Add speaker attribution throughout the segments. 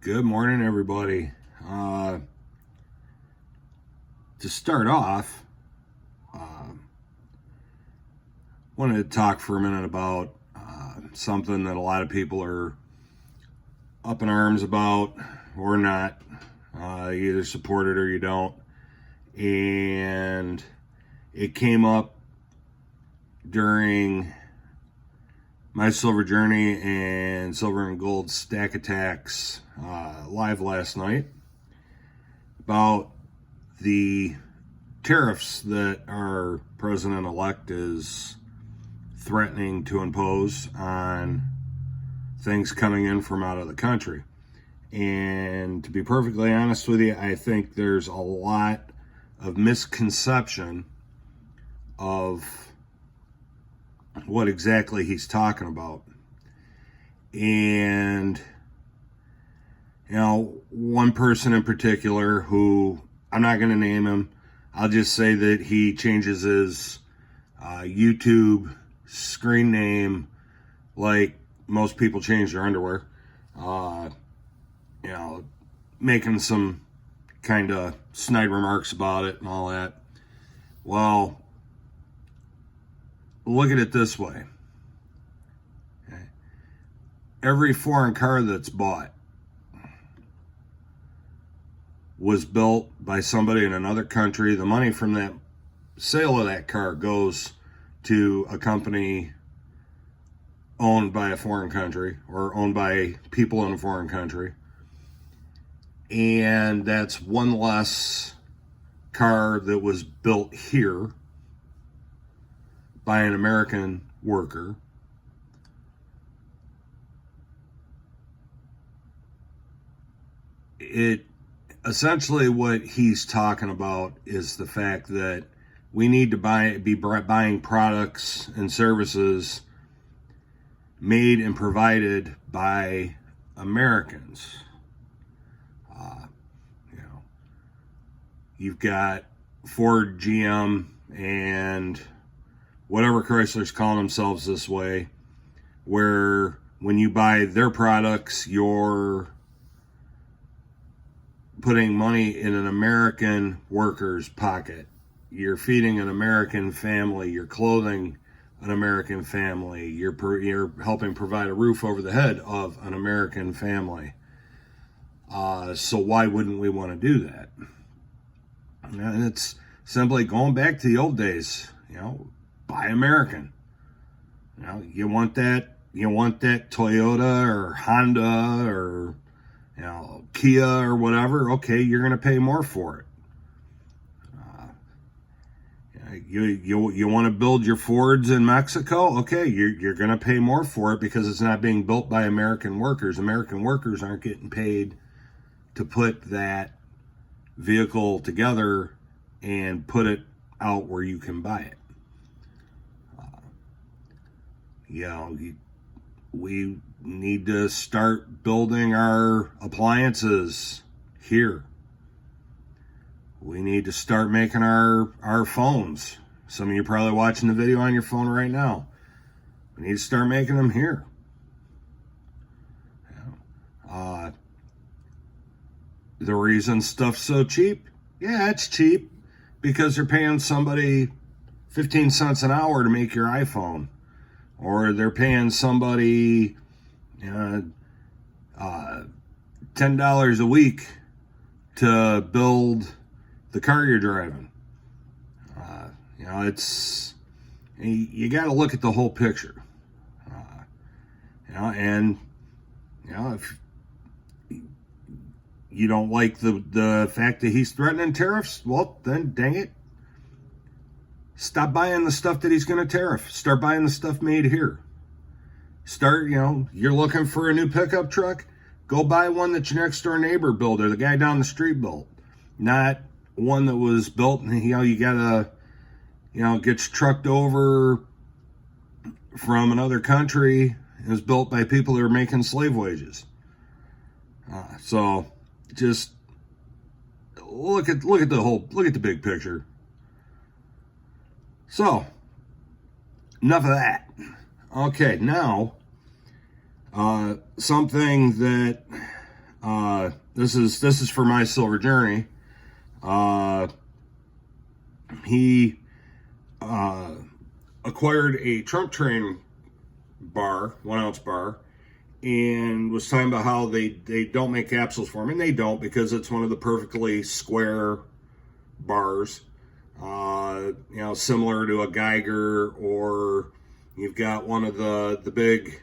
Speaker 1: Good morning, everybody. To start off, wanted to talk for a minute about something that a lot of people are up in arms about or not. You either support it or you don't. And it came up during my silver journey and silver and gold stack attacks live last night about the tariffs that our president-elect is threatening to impose on things coming in from out of the country. And to be perfectly honest with you, I think there's a lot of misconception of what exactly he's talking about. And one person in particular, who I'm not going to name him, I'll just say that he changes his YouTube screen name like most people change their underwear. Making some kind of snide remarks about it and all that. Well, look at it this way. Okay. Every foreign car that's bought was built by somebody in another country. The money from that sale of that car goes to a company owned by a foreign country or owned by people in a foreign country. And that's one less car that was built here by an American worker. It essentially, what he's talking about is the fact that we need to be buying products and services made and provided by Americans. You've got Ford, GM, and whatever Chrysler's calling themselves this way, where when you buy their products, you're putting money in an American worker's pocket. You're feeding an American family. You're clothing an American family. You're helping provide a roof over the head of an American family. So why wouldn't we want to do that? And it's simply going back to the old days. Buy American. You want that Toyota or Honda or Kia or whatever. Okay, you're going to pay more for it. You want to build your Fords in Mexico? Okay, you're going to pay more for it because it's not being built by American workers. American workers aren't getting paid to put that vehicle together and put it out where you can buy it. We need to start building our appliances here. We need to start making our phones. Some of you are probably watching the video on your phone right now. We need to start making them here. The reason stuff's so cheap? Yeah, it's cheap because they're paying somebody 15 cents an hour to make your iPhone. Or they're paying somebody $10 a week to build the car you're driving. You got to look at the whole picture. If you don't like the fact that he's threatening tariffs, well, then dang it. Stop buying the stuff that he's going to tariff. Start buying the stuff made here. You're looking for a new pickup truck? Go buy one that your next door neighbor built or the guy down the street built. Not one that was built and, you gotta, gets trucked over from another country and was built by people that are making slave wages. So just look at the big picture. So, enough of that. Okay, now, something that This is for my silver journey. He acquired a Trump Train bar, 1 ounce bar, and was talking about how they don't make capsules for him, and they don't, because it's one of the perfectly square bars, similar to a Geiger, or you've got one of the big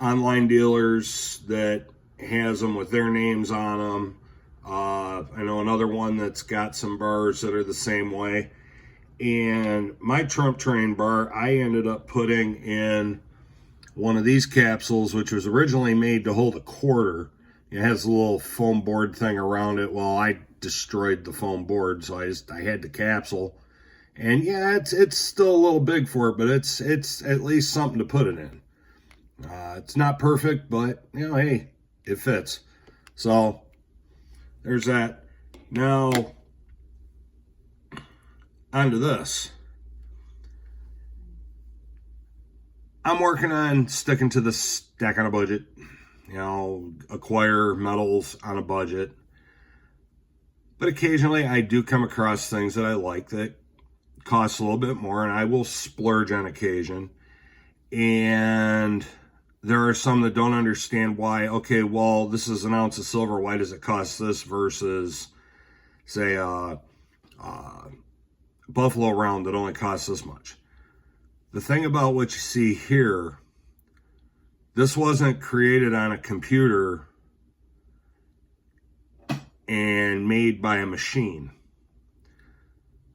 Speaker 1: online dealers that has them with their names on them. I know another one that's got some bars that are the same way. And my Trump Train bar, I ended up putting in one of these capsules, which was originally made to hold a quarter. It has a little foam board thing around it. Well, I destroyed the foam board, so I had the capsule. And yeah, it's still a little big for it, but it's at least something to put it in. It's not perfect, but hey, it fits. So there's that. Now onto this. I'm working on sticking to the stack on a budget. Acquire metals on a budget. But occasionally I do come across things that I like that cost a little bit more, and I will splurge on occasion. And there are some that don't understand why. Okay, well, this is 1 ounce of silver. Why does it cost this versus, say, Buffalo round that only costs this much? The thing about what you see here, this wasn't created on a computer and made by a machine.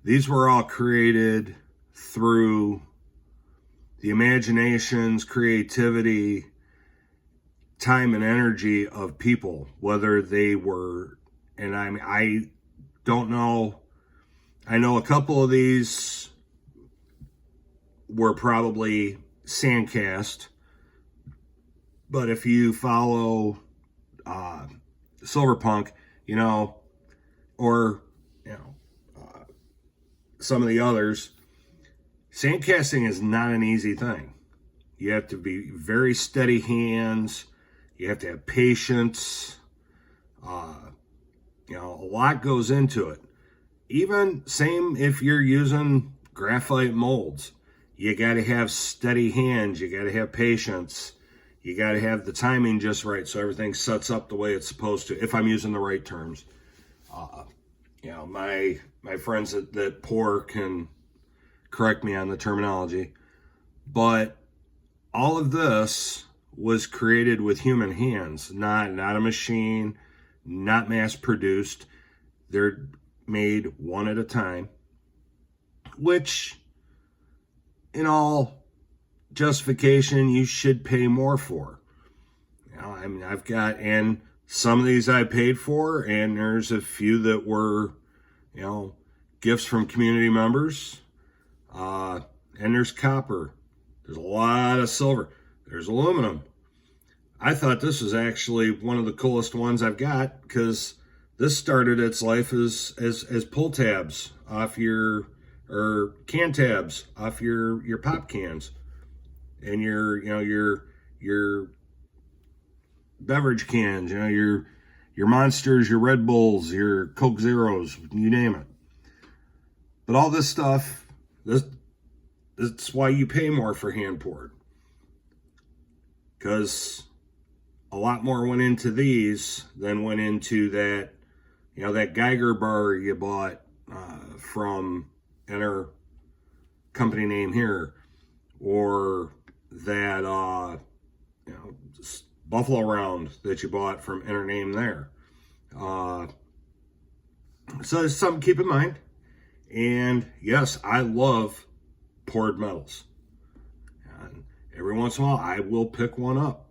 Speaker 1: These were all created through the imaginations, creativity, time, and energy of people, whether they were, and I don't know, I know a couple of these were probably sand cast, but if you follow Silverpunk, or some of the others, sand casting is not an easy thing. You have to be very steady hands. You have to have patience. A lot goes into it. Even same if you're using graphite molds. You got to have steady hands. You got to have patience. You got to have the timing just right so everything sets up the way it's supposed to, if I'm using the right terms. My friends that pour can correct me on the terminology. But all of this was created with human hands, not a machine, not mass produced. They're made one at a time, which, in all justification, you should pay more for. I've got, and some of these I paid for, and there's a few that were, gifts from community members. And there's copper. There's a lot of silver. There's aluminum. I thought this was actually one of the coolest ones I've got, because this started its life as pull tabs off your, or can tabs off your pop cans, and your beverage cans, your Monsters, your Red Bulls, your Coke Zeros, you name it. But all this stuff, that's why you pay more for hand poured, because a lot more went into these than went into that, that Geiger bar you bought from enter company name here, or that Buffalo round that you bought from enter name there. So it's something to keep in mind. And yes, I love poured metals. And every once in a while, I will pick one up.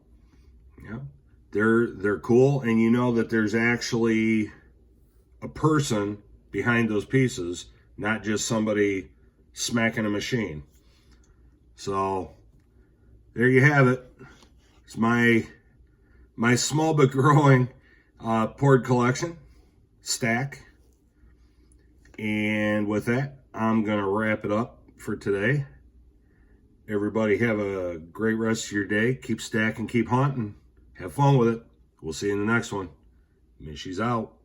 Speaker 1: They're cool, and that there's actually a person behind those pieces, not just somebody smacking a machine. So there you have it. It's my small but growing poured collection stack. And with that, I'm going to wrap it up for today. Everybody have a great rest of your day. Keep stacking, keep hunting. Have fun with it. We'll see you in the next one. Mishy's out.